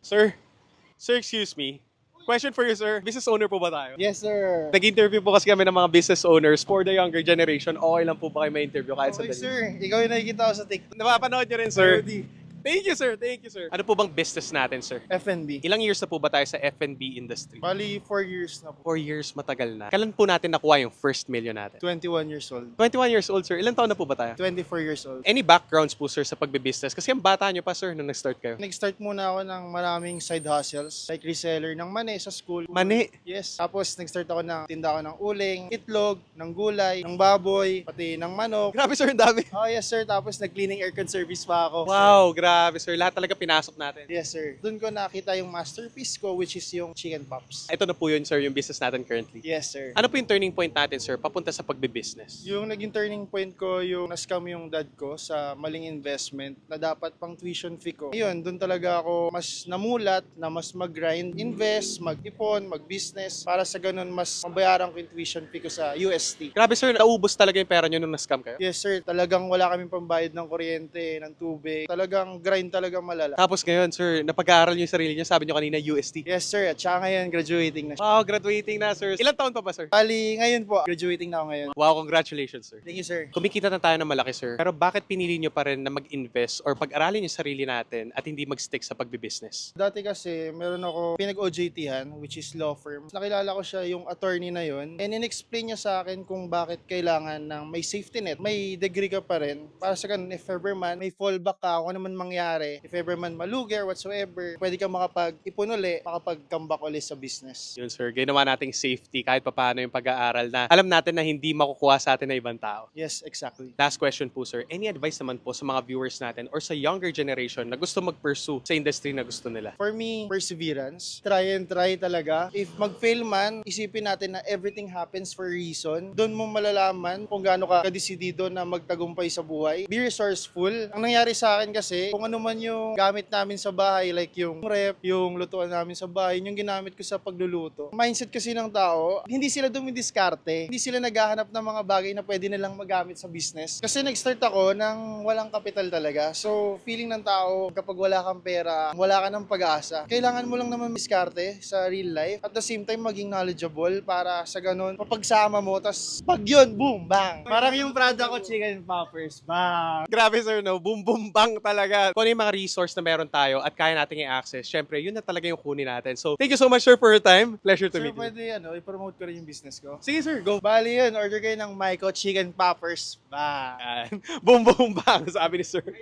Sir, sir, excuse me. Question for you, sir. Business owner po ba tayo? Yes, sir. Nag-interview po kasi kami ng mga business owners for the younger generation. Okay lang po ba kayo may-interview kahit Okay, sandali? sir. Ikaw yung nakikita ko sa TikTok. Napapanood niyo rin, sir. Rudy. Thank you, sir. Thank you, sir. Ano po bang business natin, sir? F&B. Ilang years na po ba tayo sa F&B industry? Bali, 4 years na po. 4 years, matagal na. Kailan po natin nakuha yung first million natin? 21 years old. 21 years old, sir. Ilan taon na po ba tayo? 24 years old. Any backgrounds po, sir, sa pagbe-business? Kasi ang bata nyo pa, sir, nung nag-start kayo. Nag-start muna ako ng maraming side hustles. Like reseller ng mani sa school. Mani? Yes. Tapos nag-start ako ng tinda ko ng uling, itlog, ng gulay, ng baboy, pati ng manok. Grabe, sir, ang dami. Oh, yes, sir. Tapos nag-cleaning aircon service pa ako. Wow, grabe, sir. Lahat talaga pinasok natin. Yes, sir. Doon ko nakita yung masterpiece ko, which is yung chicken pops. Ito na po yun, sir, yung business natin currently. Yes, sir. Ano po yung turning point natin, sir, papunta sa pagbe-business? Yung naging turning point ko, yung na-scam yung dad ko sa maling investment na dapat pang tuition fee ko. Yun, doon talaga ako mas namulat na mas mag-grind, invest, mag-ipon, mag-business para sa ganun mas mabayaran ko yung tuition fee ko sa UST. Grabe, sir, naubos talaga yung pera nyo nung na-scam kayo? Yes, sir. Talagang wala kaming pambayad ng kuryente, ng tubig. Talagang grind talaga malala. Tapos ngayon, sir, napag-aaral nyo yung sarili nyo, sabi nyo kanina, UST. Yes, sir. At saka ngayon, graduating na siya. Wow, graduating na, sir. Ilan taon pa ba, sir? Bali, ngayon po, graduating na ako ngayon. Wow, congratulations, sir. Thank you, sir. Kumikita na tayo ng malaki, sir. Pero bakit pinili nyo pa rin na mag-invest or pag-aralin yung sarili natin at hindi mag-stick sa pagbe-business? Dati kasi, meron ako pinag-OJT-han, which is law firm. Nakilala ko siya, yung attorney na yon, and in-explain niya sa akin kung bakit kailangan ng may safety net. May degree ka pa rin. Para sa ganun, if ever man, may fallback ka, kung ano man mangyari. If ever man malugi or whatsoever, pwede ka makapag-ipon uli, makapag-comeback uli sa business. Yun, sir. Ginawa nating safety kahit papaano yung pag-aaral na alam natin na hindi makukuha sa atin na ibang tao. Yes, exactly. Last question po, sir. Any advice naman po sa mga viewers natin or sa younger generation na gusto mag-pursue sa industry na gusto nila? For me, perseverance. Try and try talaga. If mag-fail man, isipin natin na everything happens for a reason. Doon mo malalaman kung gaano ka kadesidido na magtagumpay sa buhay. Be resourceful. Ang nangyari sa akin kasi, kung ano man yung gamit namin sa bahay, like yung rep, yung lutuan namin sa bahay, yung ginamit ko sa pagluluto. Mindset kasi ng tao, hindi sila dumidiskarte. Hindi sila naghahanap ng mga bagay na pwede nilang magamit sa business. Kasi nag-start ako ng walang kapital talaga. So, feeling ng tao, kapag wala kang pera, wala ka ng pag-asa. Kailangan mo lang naman diskarte sa real life. At the same time, maging knowledgeable para sa ganun, papagsama mo, tas pag yun, boom, bang. Parang yung product ko, chicken poppers, bang. Grabe, sir, no? Boom, boom, bang talaga. Kung ano yung mga resource na meron tayo at kaya nating i-access, syempre, yun na talaga yung kunin natin. So, thank you so much, sir, for your time. Pleasure to Sir, meet you. pwede, i-promote ko rin yung business ko. Sige, sir, go. Bali yun, order kayo ng Maiko Chicken Poppers, bang. Yan. Boom, boom, bang, sabi ni sir.